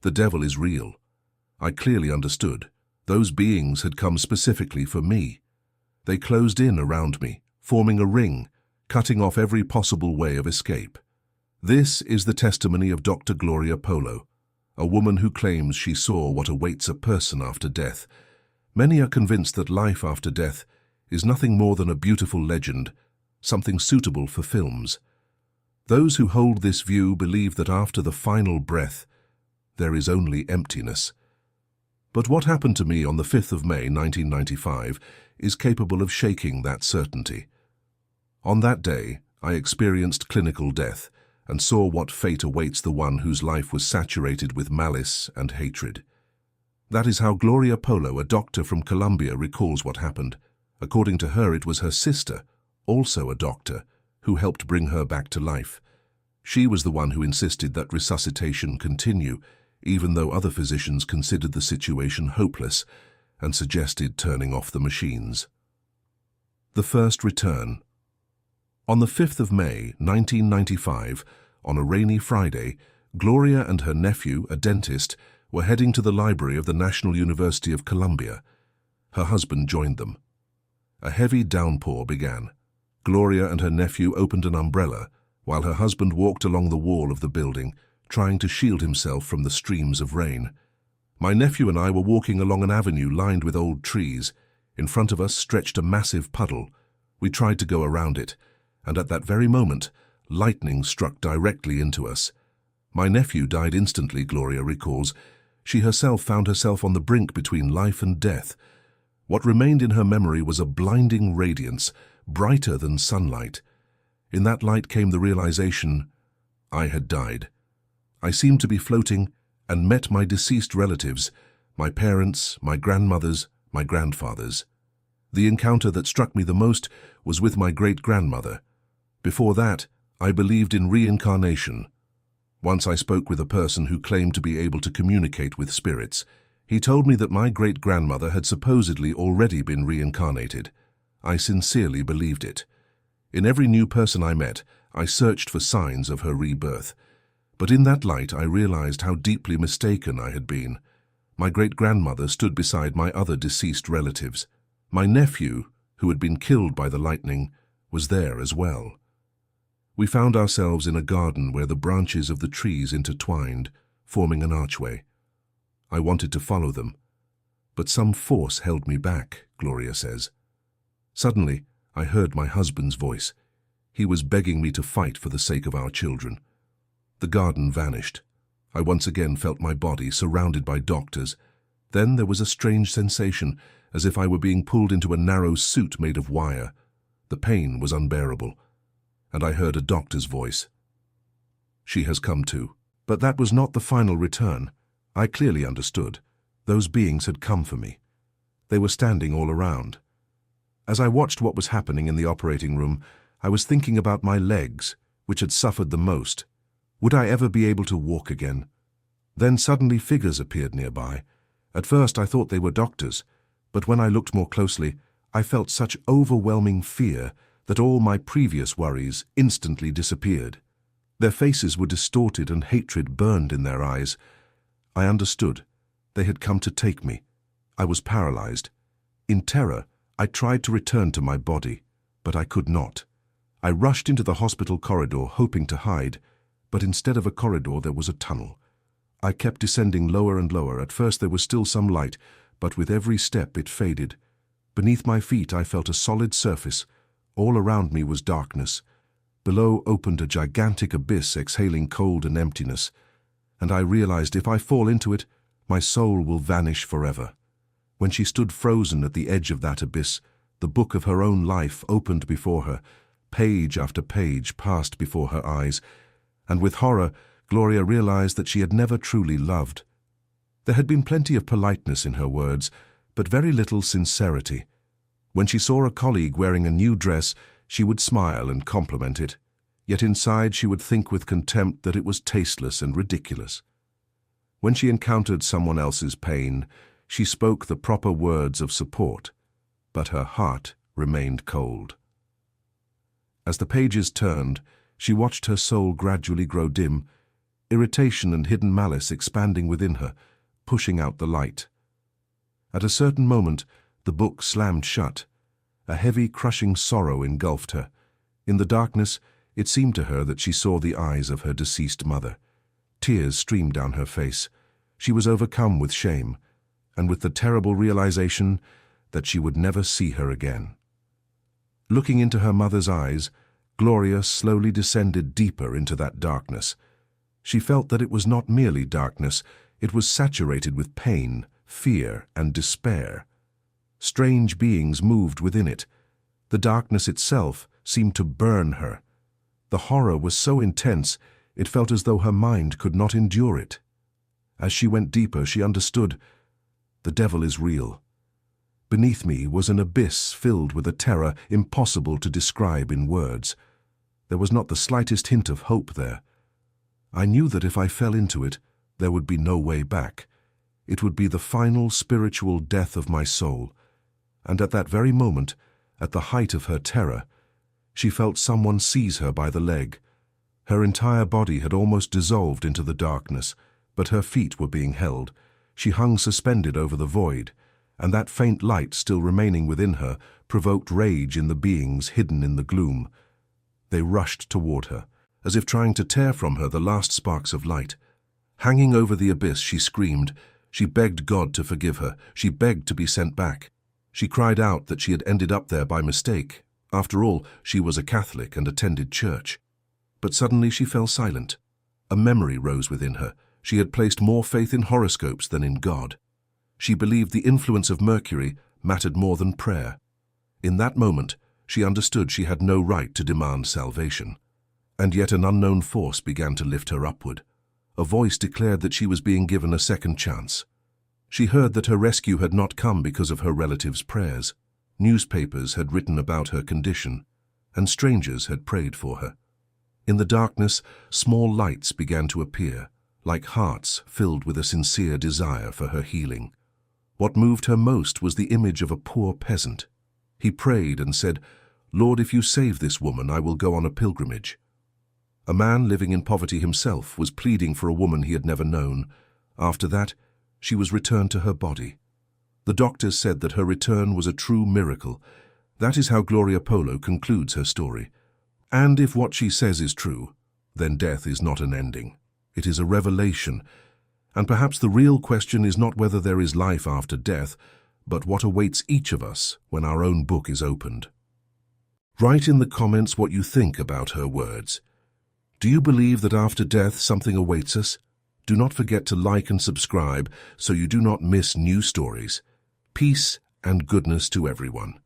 The devil is real. I clearly understood. Those beings had come specifically for me. They closed in around me, forming a ring, cutting off every possible way of escape. This is the testimony of Dr. Gloria Polo, a woman who claims she saw what awaits a person after death. Many are convinced that life after death is nothing more than a beautiful legend, something suitable for films. Those who hold this view believe that after the final breath, there is only emptiness. But what happened to me on the 5th of May 1995 is capable of shaking that certainty. On that day, I experienced clinical death and saw what fate awaits the one whose life was saturated with malice and hatred. That is how Gloria Polo, a doctor from Colombia, recalls what happened. According to her, it was her sister, also a doctor, who helped bring her back to life. She was the one who insisted that resuscitation continue, even though other physicians considered the situation hopeless and suggested turning off the machines. The first return. On the 5th of May, 1995, on a rainy Friday, Gloria and her nephew, a dentist, were heading to the library of the National University of Colombia. Her husband joined them. A heavy downpour began. Gloria and her nephew opened an umbrella, while her husband walked along the wall of the building, trying to shield himself from the streams of rain. My nephew and I were walking along an avenue lined with old trees. In front of us stretched a massive puddle. We tried to go around it, and at that very moment, lightning struck directly into us. My nephew died instantly, Gloria recalls. She herself found herself on the brink between life and death. What remained in her memory was a blinding radiance, brighter than sunlight. In that light came the realization, I had died. I seemed to be floating and met my deceased relatives, my parents, my grandmothers, my grandfathers. The encounter that struck me the most was with my great-grandmother. Before that, I believed in reincarnation. Once I spoke with a person who claimed to be able to communicate with spirits. He told me that my great-grandmother had supposedly already been reincarnated. I sincerely believed it. In every new person I met, I searched for signs of her rebirth. But in that light, I realized how deeply mistaken I had been. My great-grandmother stood beside my other deceased relatives. My nephew, who had been killed by the lightning, was there as well. We found ourselves in a garden where the branches of the trees intertwined, forming an archway. I wanted to follow them, but some force held me back, Gloria says. Suddenly, I heard my husband's voice. He was begging me to fight for the sake of our children. The garden vanished. I once again felt my body surrounded by doctors. Then there was a strange sensation, as if I were being pulled into a narrow suit made of wire. The pain was unbearable, and I heard a doctor's voice. She has come to. But that was not the final return. I clearly understood. Those beings had come for me. They were standing all around. As I watched what was happening in the operating room, I was thinking about my legs, which had suffered the most. Would I ever be able to walk again? Then suddenly figures appeared nearby. At first I thought they were doctors, but when I looked more closely, I felt such overwhelming fear that all my previous worries instantly disappeared. Their faces were distorted and hatred burned in their eyes. I understood. They had come to take me. I was paralyzed. In terror, I tried to return to my body, but I could not. I rushed into the hospital corridor, hoping to hide, but instead of a corridor, there was a tunnel. I kept descending lower and lower. At first there was still some light, but with every step it faded. Beneath my feet I felt a solid surface. All around me was darkness. Below opened a gigantic abyss exhaling cold and emptiness, and I realized if I fall into it, my soul will vanish forever. When she stood frozen at the edge of that abyss, the book of her own life opened before her. Page after page passed before her eyes, and with horror, Gloria realized that she had never truly loved. There had been plenty of politeness in her words, but very little sincerity. When she saw a colleague wearing a new dress, she would smile and compliment it, yet inside she would think with contempt that it was tasteless and ridiculous. When she encountered someone else's pain, she spoke the proper words of support, but her heart remained cold. As the pages turned, she watched her soul gradually grow dim. irritation and hidden malice expanding within her, pushing out the light. At a certain moment, the book slammed shut. A heavy, crushing sorrow engulfed her. In the darkness, it seemed to her that she saw the eyes of her deceased mother. Tears streamed down her face. She was overcome with shame, and with the terrible realization that she would never see her again. Looking into her mother's eyes, Gloria slowly descended deeper into that darkness. She felt that it was not merely darkness, it was saturated with pain, fear, and despair. Strange beings moved within it. The darkness itself seemed to burn her. The horror was so intense, it felt as though her mind could not endure it. As she went deeper, she understood, the devil is real. Beneath me was an abyss filled with a terror impossible to describe in words. There was not the slightest hint of hope there. I knew that if I fell into it, there would be no way back. It would be the final spiritual death of my soul. And at that very moment, at the height of her terror, she felt someone seize her by the leg. Her entire body had almost dissolved into the darkness, but her feet were being held. She hung suspended over the void, and that faint light still remaining within her provoked rage in the beings hidden in the gloom. They rushed toward her, as if trying to tear from her the last sparks of light. Hanging over the abyss, she screamed. She begged God to forgive her. She begged to be sent back. She cried out that she had ended up there by mistake. After all, she was a Catholic and attended church. But suddenly she fell silent. A memory rose within her. She had placed more faith in horoscopes than in God. She believed the influence of Mercury mattered more than prayer. In that moment, she understood she had no right to demand salvation. And yet an unknown force began to lift her upward. A voice declared that she was being given a second chance. She heard that her rescue had not come because of her relatives' prayers. Newspapers had written about her condition, and strangers had prayed for her. In the darkness, small lights began to appear, like hearts filled with a sincere desire for her healing. What moved her most was the image of a poor peasant. He prayed and said, "Lord, if you save this woman, I will go on a pilgrimage." A man living in poverty himself was pleading for a woman he had never known. After that, she was returned to her body. The doctors said that her return was a true miracle. That is how Gloria Polo concludes her story. And if what she says is true, then death is not an ending. It is a revelation. And perhaps the real question is not whether there is life after death, but what awaits each of us when our own book is opened. Write in the comments what you think about her words. Do you believe that after death something awaits us? Do not forget to like and subscribe so you do not miss new stories. Peace and goodness to everyone.